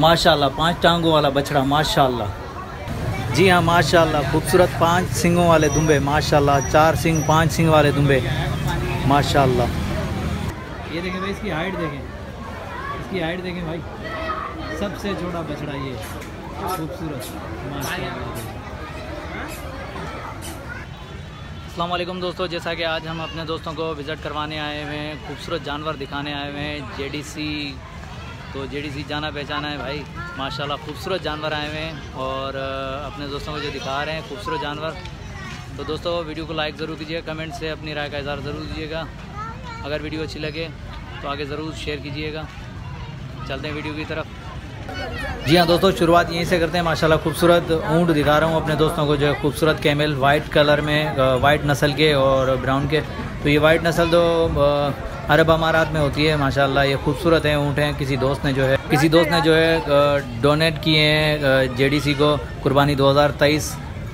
माशाल्लाह 5 टांगों वाला बछड़ा माशाल्लाह। जी हाँ माशाल्लाह, खूबसूरत 5 सींगों वाले दुम्बे माशाल्लाह, 4 सींग 5 सींग वाले दुम्बे माशाल्लाह। ये देखें भाई, इसकी हाइट देखें, इसकी हाइट देखें भाई, सबसे छोटा बछड़ा ये खूबसूरत माशाल्लाह। अस्सलाम वालेकुम दोस्तों, जैसा कि आज हम अपने दोस्तों को विज़िट करवाने आए हुए हैं, खूबसूरत जानवर दिखाने आए हुए हैं जेडीसी। तो जेडीसी जाना पहचाना है भाई माशाल्लाह, खूबसूरत जानवर आए हुए हैं और अपने दोस्तों को जो दिखा रहे हैं खूबसूरत जानवर। तो दोस्तों वीडियो को लाइक ज़रूर कीजिएगा, कमेंट से अपनी राय का इज़हार ज़रूर दीजिएगा। अगर वीडियो अच्छी लगे तो आगे ज़रूर शेयर कीजिएगा। चलते हैं वीडियो की तरफ। जी हाँ दोस्तों, शुरुआत यहीं से करते हैं। माशाल्लाह खूबसूरत ऊँट दिखा रहा हूँ अपने दोस्तों को, जो है खूबसूरत कैमल वाइट कलर में, वाइट नस्ल के और ब्राउन के। तो ये वाइट नस्ल तो अरब अमारात में होती है माशाल्लाह। ये खूबसूरत हैं ऊँट हैं। किसी दोस्त ने जो है डोनेट किए हैं जेडीसी को कुर्बानी 2023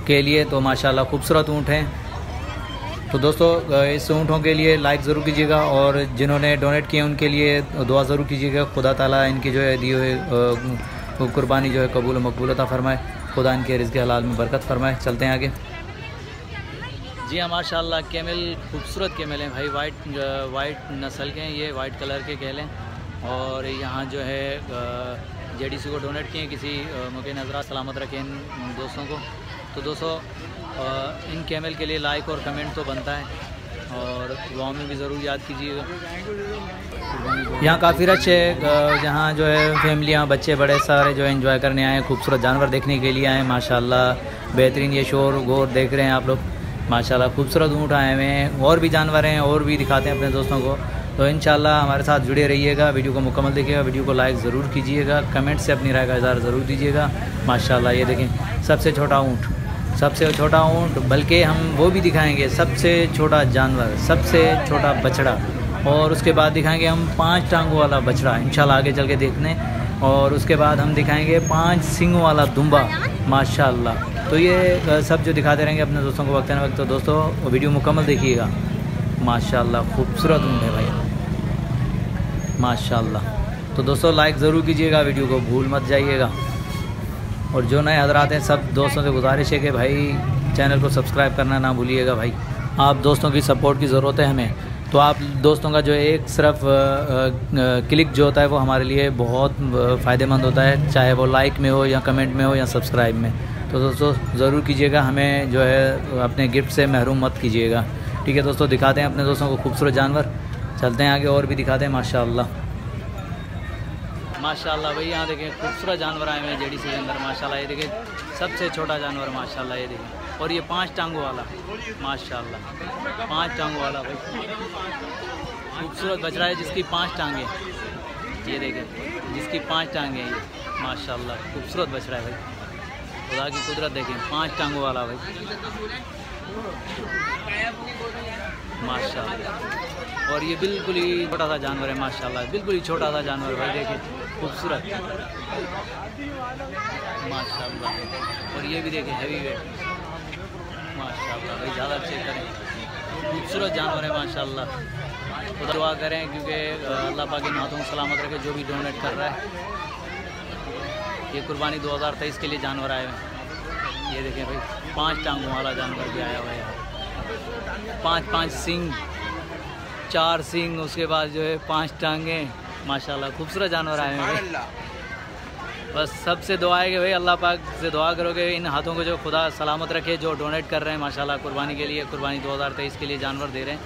के लिए। तो माशाल्लाह खूबसूरत ऊँट हैं। तो दोस्तों इस ऊँटों के लिए लाइक ज़रूर कीजिएगा और जिन्होंने डोनेट किए उनके लिए दुआ ज़रूर कीजिएगा। खुदा ताला इनकी जो है दी हुई कुर्बानी जो है कबूल व मकबूल अता फ़रमाए, खुदा इनके रिज़्क़ हलाल में बरकत फ़रमाए। चलते हैं आगे। जी हाँ माशाल्लाह, कैमल खूबसूरत कैमल हैं भाई, वाइट नस्ल के हैं ये, वाइट कलर के कैमल हैं। और यहाँ जो है जेडीसी को डोनेट किए, किसी मौके नज़रा सलामत रखें इन दोस्तों को। तो दोस्तों इन कैमल के लिए लाइक और कमेंट तो बनता है और दुआओं में भी ज़रूर याद कीजिएगा। यहाँ काफ़ी रश है, जहाँ जो है फैमिलियाँ बच्चे बड़े सारे जो है एंजॉय करने आए हैं, खूबसूरत जानवर देखने के लिए आए हैं माशाल्लाह। बेहतरीन ये शोर गोर देख रहे हैं आप लोग माशाल्लाह। खूबसूरत ऊँट आए हुए हैं, और भी जानवर हैं और भी दिखाते हैं अपने दोस्तों को। तो इंशाल्लाह हमारे साथ जुड़े रहिएगा, वीडियो को मुकम्मल देखिएगा, वीडियो को लाइक ज़रूर कीजिएगा, कमेंट से अपनी राय का इज़हार ज़रूर दीजिएगा माशाल्लाह। ये देखें सबसे छोटा ऊँट, सबसे छोटा ऊँट, बल्कि हम वो भी दिखाएंगे सबसे छोटा जानवर, सबसे छोटा बछड़ा, और उसके बाद दिखाएंगे हम 5 टांगों वाला बछड़ा इंशाल्लाह आगे चल के देखने। और उसके बाद हम दिखाएंगे 5 सींगों वाला दुम्बा माशाल्लाह। तो ये सब जो दिखाते रहेंगे अपने दोस्तों को वक्त न वक्त। तो दोस्तों वीडियो मुकम्मल देखिएगा माशाल्लाह, खूबसूरत ऊँट है भाई माशाल्लाह। तो दोस्तों लाइक ज़रूर कीजिएगा, वीडियो को भूल मत जाइएगा। और जो नए हज़रात हैं सब दोस्तों से गुजारिश है कि भाई चैनल को सब्सक्राइब करना ना भूलिएगा भाई। आप दोस्तों की सपोर्ट की ज़रूरत है हमें। तो आप दोस्तों का जो एक सिर्फ क्लिक जो होता है वो हमारे लिए बहुत फ़ायदेमंद होता है, चाहे वो लाइक में हो या कमेंट में हो या सब्सक्राइब में। तो दोस्तों ज़रूर कीजिएगा, हमें जो है अपने गिफ्ट से महरूम मत कीजिएगा। ठीक है दोस्तों, दिखाते हैं अपने दोस्तों को खूबसूरत जानवर। चलते हैं आगे और भी दिखाते हैं माशाल्लाह। माशाल्लाह भाई यहाँ देखें खूबसूरत जानवर आए हुए हैं जेडीसी के अंदर माशाल्लाह। ये देखें सबसे छोटा जानवर माशाल्लाह, ये देखें। और ये 5 टांगों वाला माशाल्लाह, 5 टांगों वाला भाई खूबसूरत बछड़ा है जिसकी 5 टांगें। ये देखें जिसकी 5 टांगें ये माशाल्लाह, खूबसूरत बछड़ा है भाई। खुदा की कुदरत देखें, 5 टांगों वाला भाई माशाल्लाह। और ये बिल्कुल ही छोटा सा जानवर है माशाल्लाह, बिल्कुल ही छोटा सा जानवर भाई देखें, खूबसूरत माशाल्लाह। और ये भी देखें हैवी वेट माशाल्लाह भाई, ज़्यादा चेक करें, खूबसूरत जानवर है माशाल्लाह। खुदा दुआ करें क्योंकि अल्लाह पाक इन हाथों को सलामत रखे जो भी डोनेट कर रहा है। ये कुर्बानी 2023 के लिए जानवर आए हुए हैं। ये देखें भाई 5 टांगों वाला जानवर भी आया हुआ है, 5 सींग, 4 सींग, उसके बाद जो है 5 टांगें माशाल्लाह, खूबसूरत जानवर आए हैं भाई। बस सबसे दुआ है कि भाई अल्लाह पाक से दुआ करोगे इन हाथों को जो खुदा सलामत रखे जो डोनेट कर रहे हैं माशाल्लाह कुर्बानी के लिए, कुर्बानी 2023 के लिए जानवर दे रहे हैं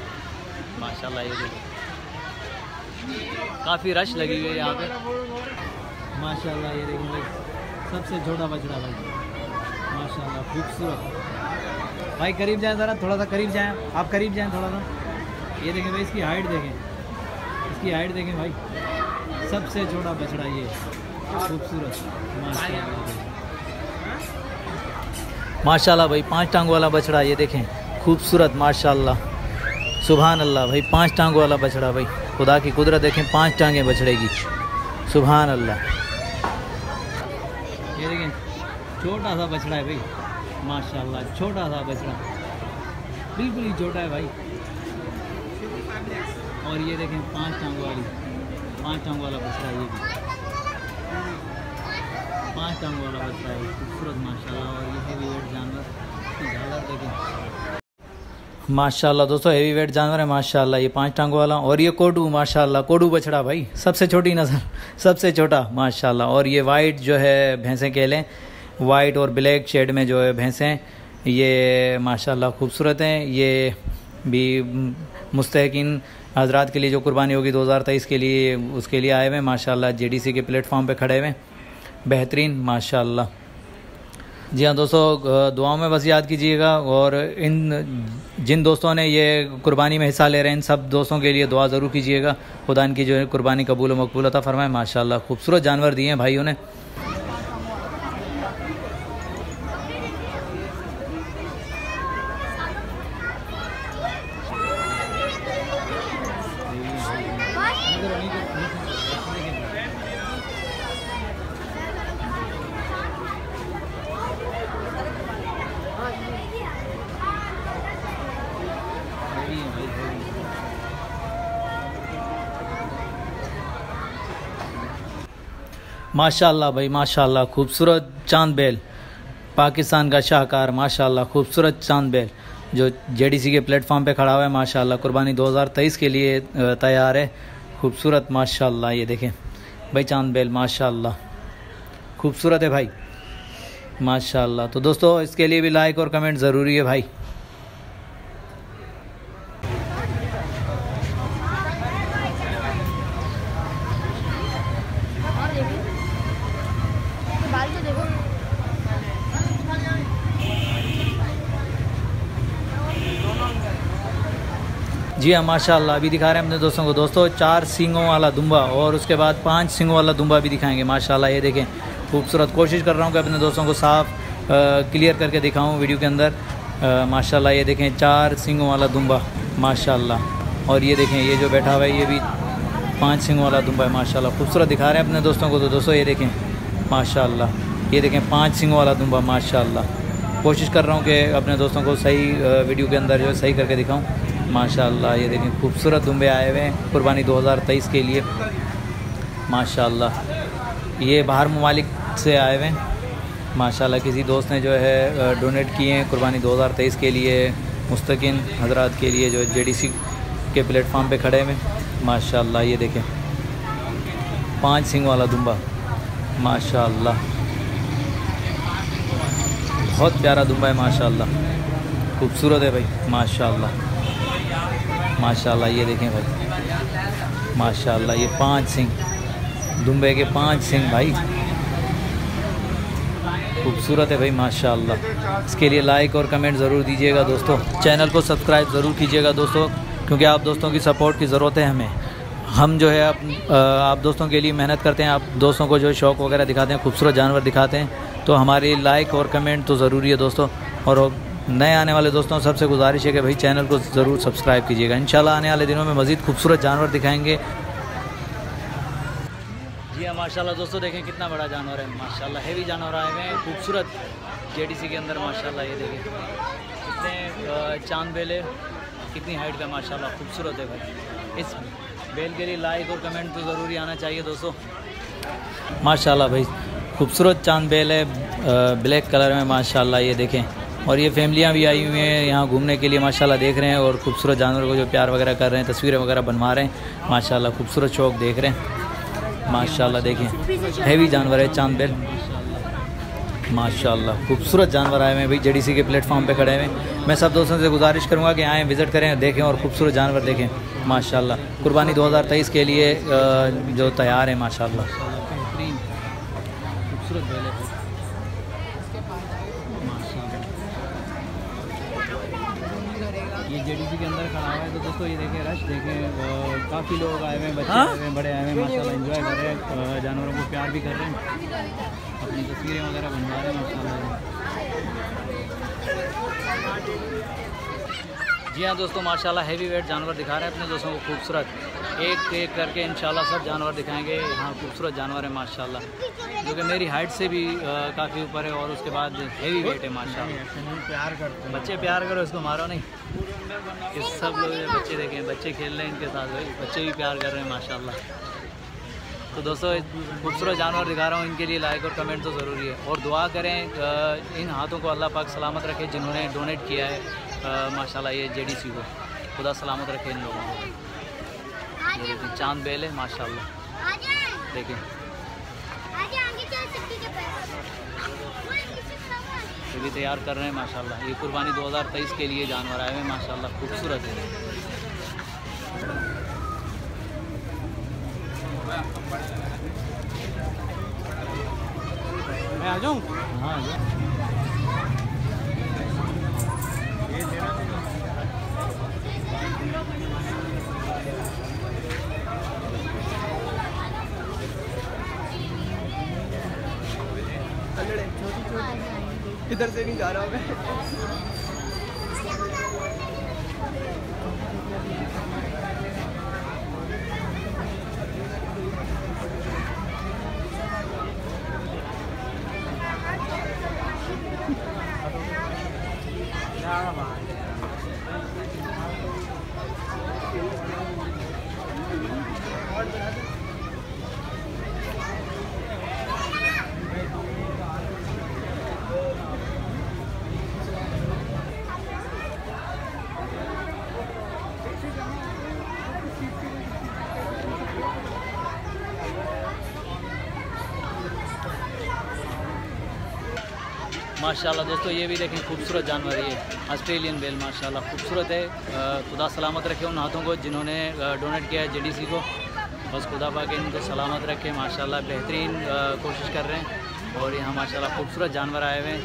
माशाल्लाह। ये देखो काफ़ी रश लगी हुई है यहाँ पे माशाल्लाह। ये देखो भाई सबसे छोटा बछड़ा भाई माशाल्लाह, खूबसूरत भाई। करीब जाएं ज़रा, थोड़ा सा करीब जाएं, आप करीब जाएं थोड़ा सा। ये देखें भाई, इसकी हाइट देखें, इसकी हाइट देखें भाई, सबसे छोटा बछड़ा ये खूबसूरत माशाल्लाह भाई। 5 टांगों वाला बछड़ा ये देखें, खूबसूरत माशाल्लाह, सुभान अल्लाह भाई। 5 टांगों वाला बछड़ा भाई, खुदा की कुदरत देखें, 5 टांगें बछड़े की, सुभान अल्लाह। ये देखें छोटा सा बछड़ा है भाई माशाल्लाह, छोटा सा बछड़ा, बिल्कुल ही छोटा है भाई। और ये देखें 5 टांगों वाला बछड़ा ये भी 5 टांगों वाला बच्चा है, खूबसूरत माशाल्लाह। और ये हेवी वेट जानवर, इसकी झालर देखें माशाल्लाह दोस्तों, हेवी वेट जानवर है माशाल्लाह। ये 5 टांगों वाला। और ये कोडू माशाल्लाह, कोडू बछड़ा भाई, सबसे छोटी नस्ल, सबसे छोटा माशाल्लाह। और ये वाइट जो है भैंसें कहलें, वाइट और ब्लैक शेड में जो है भैंसें, ये माशाल्लाह खूबसूरत हैं। ये भी मुस्तहिकीन हजरात के लिए जो कुर्बानी होगी 2023 के लिए, उसके लिए आए हुए माशाल्लाह। जेडीसी के प्लेटफॉर्म पे खड़े हुए, बेहतरीन माशाल्लाह। जी हाँ दोस्तों, दुआओं में बस याद कीजिएगा। और इन जिन दोस्तों ने ये कुर्बानी में हिस्सा ले रहे हैं, इन सब दोस्तों के लिए दुआ ज़रूर कीजिएगा। खुदा इनकी जो है कुर्बानी कबूल व मकबूल अता फरमाए माशाल्लाह। खूबसूरत जानवर दिए हैं भाइयों ने। माशाल्लाह भाई माशाल्लाह, खूबसूरत चांद बेल, पाकिस्तान का शाहकार माशाल्लाह। खूबसूरत चांद बेल जो जेडीसी के प्लेटफॉर्म पे खड़ा हुआ है माशाल्लाह। कुर्बानी 2023 के लिए तैयार है, खूबसूरत माशाल्लाह। ये देखें भाई चांद बेल माशाल्लाह, खूबसूरत है भाई माशाल्लाह। तो दोस्तों इसके लिए भी लाइक और कमेंट ज़रूरी है भाई। जी हाँ माशाल्लाह, अभी दिखा रहे हैं अपने दोस्तों को। दोस्तों 4 सींगों वाला दुम्बा और उसके बाद 5 सींगों वाला दुम्बा भी दिखाएंगे माशाल्लाह। ये देखें खूबसूरत। कोशिश कर रहा हूँ कि अपने दोस्तों को साफ क्लियर करके दिखाऊँ वीडियो के अंदर माशाल्लाह। ये देखें 4 सींगों वाला दुम्बा माशाल्लाह। और ये देखें ये जो बैठा हुआ है ये भी 5 सींगों वाला दुम्बा है माशाल्लाह। खूबसूरत दिखा रहे हैं अपने दोस्तों को। तो दोस्तों ये देखें माशाल्लाह, ये देखें 5 सींगों वाला दुम्बा माशाल्लाह। कोशिश कर रहा हूँ कि अपने दोस्तों को सही वीडियो के अंदर जो है सही करके दिखाऊँ माशाल्लाह। ये देखें खूबसूरत दुम्बे आए हुए हैं कुर्बानी 2023 के लिए माशाल्लाह। ये बाहर ममालिक से आए हुए हैं माशाल्लाह। किसी दोस्त ने जो है डोनेट किए हैं कुर्बानी 2023 के लिए, मुस्तकिन हजरात के लिए जो जेडीसी के प्लेटफॉर्म पे खड़े हुए माशाल्लाह। ये देखें 5 सींग वाला दुम्बा माशाल्लाह, बहुत प्यारा दुम्बा है माशाल्लाह। खूबसूरत है भाई माशाल्लाह माशाल्लाह। ये देखें भाई माशाल्लाह, ये 5 सींग दुम्बे के 5 सींग भाई, खूबसूरत है भाई माशाल्लाह। इसके लिए लाइक और कमेंट ज़रूर दीजिएगा दोस्तों। चैनल को सब्सक्राइब ज़रूर कीजिएगा दोस्तों, क्योंकि आप दोस्तों की सपोर्ट की ज़रूरत है हमें। हम जो है आप दोस्तों के लिए मेहनत करते हैं, आप दोस्तों को जो शौक़ वगैरह दिखाते हैं, खूबसूरत जानवर दिखाते हैं, तो हमारी लाइक और कमेंट तो ज़रूरी है दोस्तों। और नए आने वाले दोस्तों सबसे गुजारिश है कि भाई चैनल को ज़रूर सब्सक्राइब कीजिएगा। इंशाल्लाह आने वाले दिनों में मज़ीद खूबसूरत जानवर दिखाएंगे। जी हाँ माशाल्लाह दोस्तों, देखें कितना बड़ा जानवर है माशाल्लाह। हेवी जानवर आए हुए हैं खूबसूरत जेडीसी के अंदर माशाल्लाह। ये देखें कितने चांद बेल है, कितनी हाइट का माशाल्लाह, खूबसूरत है भाई। इस बेल के लिए लाइक और कमेंट तो ज़रूरी आना चाहिए दोस्तों माशाल्लाह। भाई खूबसूरत चांद बेल है ब्लैक कलर में माशाल्लाह। ये देखें, और ये फैमिलियाँ भी आई हुई हैं यहाँ घूमने के लिए माशाल्लाह, देख रहे हैं और खूबसूरत जानवर को जो प्यार वगैरह कर रहे हैं, तस्वीरें वगैरह बनवा रहे हैं माशाल्लाह। खूबसूरत शौक़ देख रहे हैं माशाल्लाह। देखें हेवी जानवर है चांद बेल माशाल्लाह। खूबसूरत जानवर आए हुए हैं भाई, जेडीसी के प्लेटफॉर्म पे खड़े हुए हैं। मैं सब दोस्तों से गुजारिश करूँगा कि आएँ, विज़िट करें, देखें और खूबसूरत जानवर देखें माशाल्लाह। कुर्बानी 2023 के लिए जो तैयार है माशाल्लाह। खूबसूरत बेल है ये जेडीसी के अंदर खड़ा हुआ है। तो दोस्तों ये देखें रश देखें, काफ़ी लोग आए हुए हैं, बच्चे आए हुए हैं, बड़े आए हुए हैं माशाल्लाह। एंजॉय कर रहे हैं, जानवरों को प्यार भी कर रहे हैं, अपनी तस्वीरें वगैरह बनवा रहे हैं माशाल्लाह। जी हाँ दोस्तों माशाल्लाह, हैवी वेट जानवर दिखा रहे हैं अपने दोस्तों को खूबसूरत, एक एक करके इंशाल्लाह सब जानवर दिखाएंगे। यहाँ खूबसूरत जानवर है माशाल्लाह, जो कि मेरी हाइट से भी काफ़ी ऊपर है, और उसके बाद हैवी वेट है माशाल्लाह। प्यार करते हैं बच्चे, प्यार करो, इसको मारो नहीं। इस सब लोग बच्चे देखें, बच्चे खेल रहे हैं इनके साथ, भाई बच्चे भी प्यार कर रहे हैं माशाल्लाह। तो दोस्तों खूबसूरत जानवर दिखा रहा हूँ, इनके लिए लाइक और कमेंट तो ज़रूरी है और दुआ करें इन हाथों को अल्लाह पाक सलामत रखे जिन्होंने डोनेट किया है माशाल्लाह ये जेडीसी को, खुदा सलामत रखे इन लोगों को। ये देखिए चांद बेल है माशाल्लाह, देखिए ये भी तैयार कर रहे हैं माशाल्लाह। ये कुर्बानी 2023 के लिए जानवर आए हुए माशाल्लाह, खूबसूरत है। मैं आ जाऊँ? हाँ आ जाओ। इधर से नहीं जा रहा मैं। माशाल्लाह दोस्तों ये भी देखें खूबसूरत जानवर, ये ऑस्ट्रेलियन बेल माशाल्लाह खूबसूरत है। खुदा सलामत रखे उन हाथों को जिन्होंने डोनेट किया है जेडीसी को, बस खुदा पाक इनको सलामत रखे माशाल्लाह। बेहतरीन कोशिश कर रहे हैं और यहाँ माशाल्लाह खूबसूरत जानवर आए हुए हैं,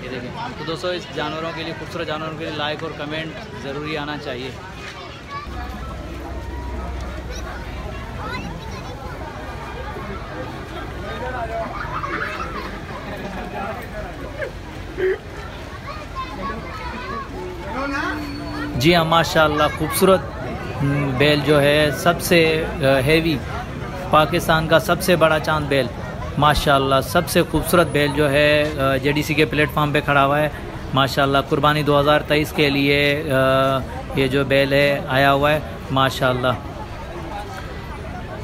ये देखें। तो दोस्तों इस जानवरों के लिए, खूबसूरत जानवरों के लिए लाइक और कमेंट ज़रूरी आना चाहिए। जी हाँ माशाल्लाह खूबसूरत बेल जो है सबसे हेवी, पाकिस्तान का सबसे बड़ा चांद बेल माशाल्लाह, सबसे खूबसूरत बेल जो है जेडीसी के प्लेटफॉर्म पे खड़ा हुआ है माशाल्लाह। कुर्बानी 2023 के लिए ये जो बेल है आया हुआ है माशाल्लाह।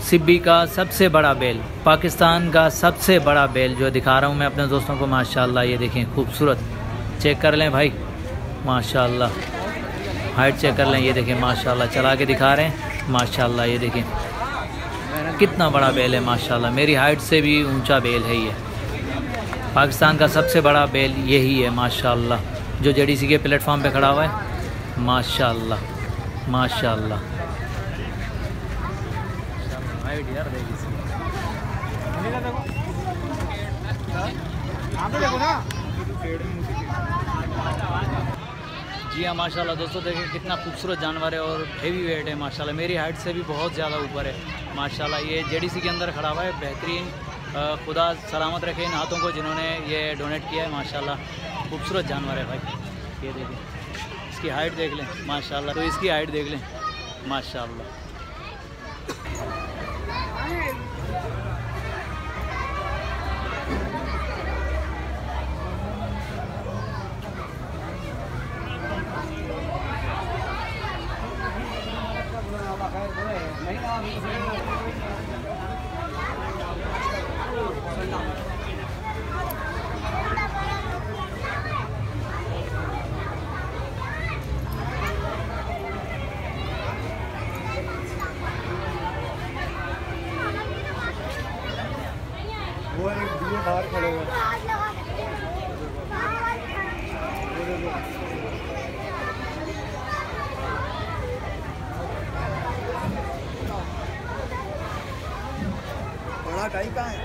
सिब्बी का सबसे बड़ा बेल, पाकिस्तान का सबसे बड़ा बेल जो दिखा रहा हूँ मैं अपने दोस्तों को माशाल्लाह। ये देखें खूबसूरत, चेक कर लें भाई माशाल्लाह, हाइट चेक कर लें। ये देखें माशाल्लाह, चला के दिखा रहे हैं माशाल्लाह। ये देखें कितना बड़ा बेल है माशाल्लाह, मेरी हाइट से भी ऊंचा बेल है ये। पाकिस्तान का सबसे बड़ा बेल यही है माशाल्लाह, जो जेडीसी के प्लेटफॉर्म पे खड़ा हुआ है माशाल्लाह माशाल्लाह। जी हाँ माशाल्लाह दोस्तों देखें कितना खूबसूरत जानवर है और हेवी वेट है माशाल्लाह, मेरी हाइट से भी बहुत ज़्यादा ऊपर है माशाल्लाह। ये जेडीसी के अंदर खड़ा हुआ है, बेहतरीन। खुदा सलामत रखे इन हाथों को जिन्होंने ये डोनेट किया है माशाल्लाह। खूबसूरत जानवर है भाई, ये देखें, इसकी हाइट देख लें माशाल्लाह, तो इसकी हाइट देख लें माशाल्लाह। वो एक दिए बाहर खड़े हुए। बड़ा टाइप का है।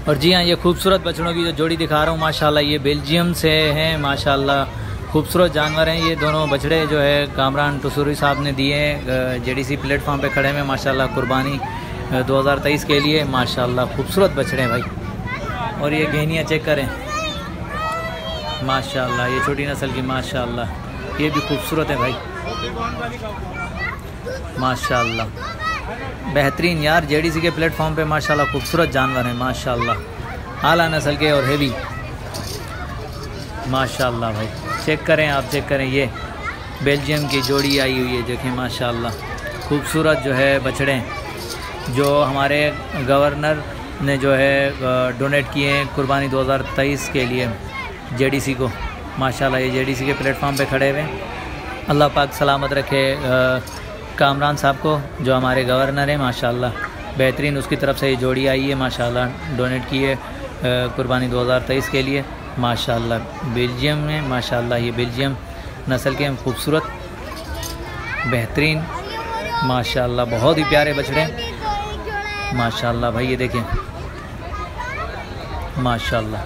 और जी हाँ, ये खूबसूरत बछड़ों की जो जोड़ी दिखा रहा हूँ माशाल्लाह, ये बेल्जियम से हैं माशाल्लाह। खूबसूरत जानवर हैं ये दोनों बछड़े, जो है कामरान टसूरी साहब ने दिए हैं। जेडीसी प्लेटफॉर्म पे खड़े हैं माशाल्लाह, कुर्बानी 2023 के लिए माशाल्लाह। खूबसूरत बछड़े हैं भाई। और ये गहनियाँ चेक करें माशाल्लाह, ये छोटी नस्ल की माशाल्लाह, ये भी खूबसूरत है भाई माशाल्लाह। बेहतरीन यार, जेडीसी के प्लेटफॉर्म पे माशाल्लाह खूबसूरत जानवर हैं माशाल्लाह, आला नस्ल के और हैवी माशाल्लाह भाई। चेक करें, आप चेक करें, ये बेल्जियम की जोड़ी आई हुई है, देखें माशाल्लाह। खूबसूरत जो है बछड़े जो हमारे गवर्नर ने जो है डोनेट किए हैं कुर्बानी 2023 के लिए जेडीसी को माशाल्लाह। ये जेडीसी के प्लेटफॉर्म पे खड़े हुए हैं। अल्लाह पाक सलामत रखे कामरान साहब को, जो हमारे गवर्नर हैं माशाल्लाह। बेहतरीन उसकी तरफ से ये जोड़ी आई है माशाल्लाह, डोनेट की है कुर्बानी 2023 के लिए माशाल्लाह। बेल्जियम में माशाल्लाह, ये बेल्जियम नस्ल के खूबसूरत बेहतरीन माशाल्लाह, बहुत ही प्यारे बछड़े माशाल्लाह भाई। ये देखें माशाल्लाह।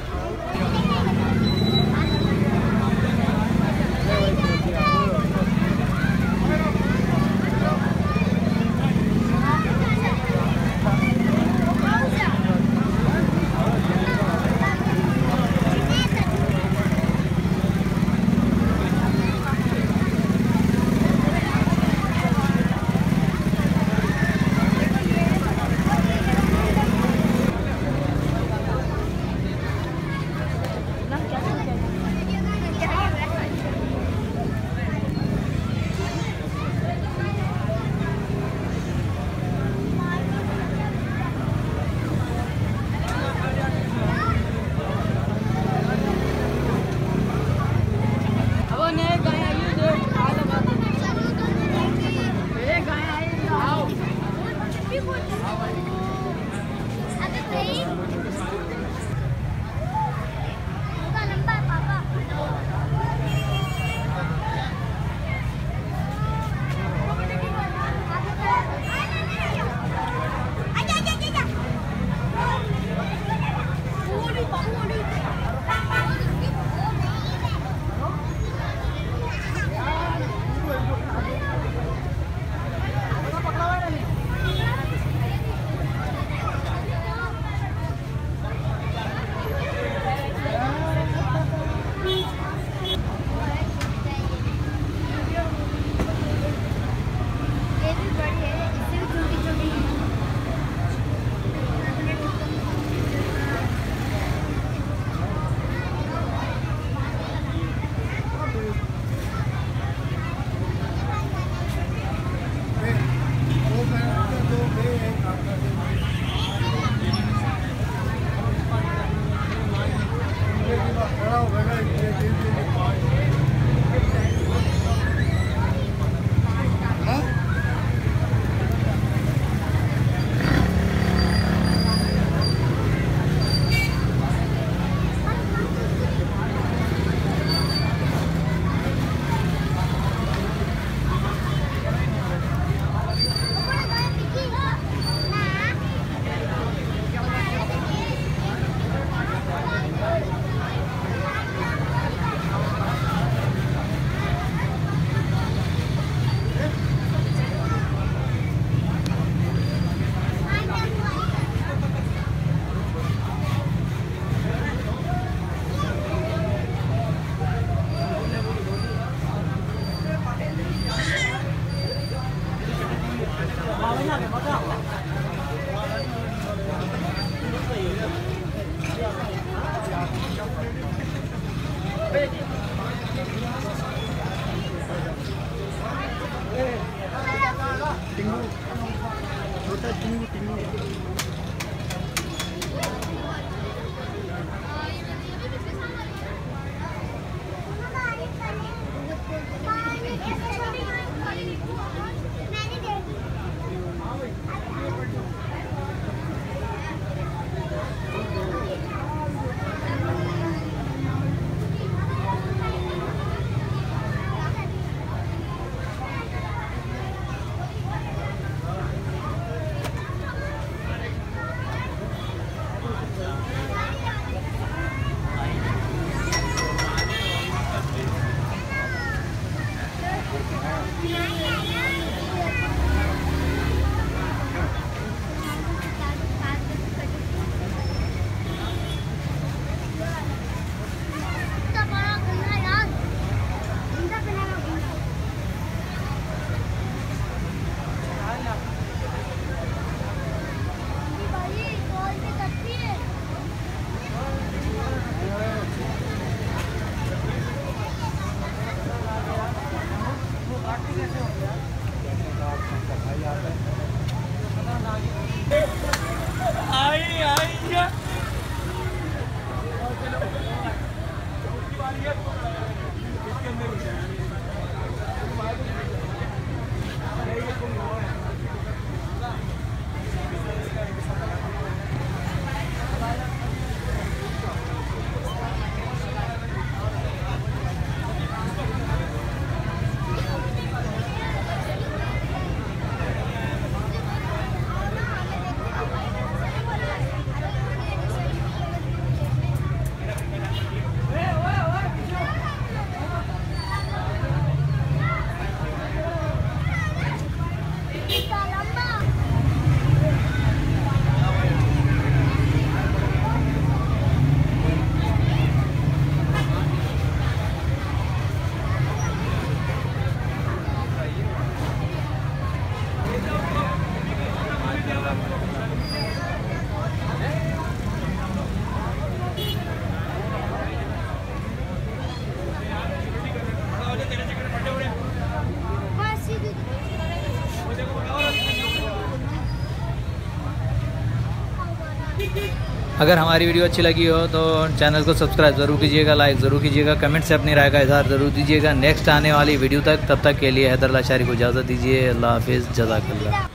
अगर हमारी वीडियो अच्छी लगी हो तो चैनल को सब्सक्राइब ज़रूर कीजिएगा, लाइक ज़रूर कीजिएगा, कमेंट से अपनी राय का इज़हार ज़रूर दीजिएगा। नेक्स्ट आने वाली वीडियो तक, तब तक के लिए हैदर लाशारी को इजाज़त दीजिए। अल्लाह हाफिज़, जज़ाकल्लाह।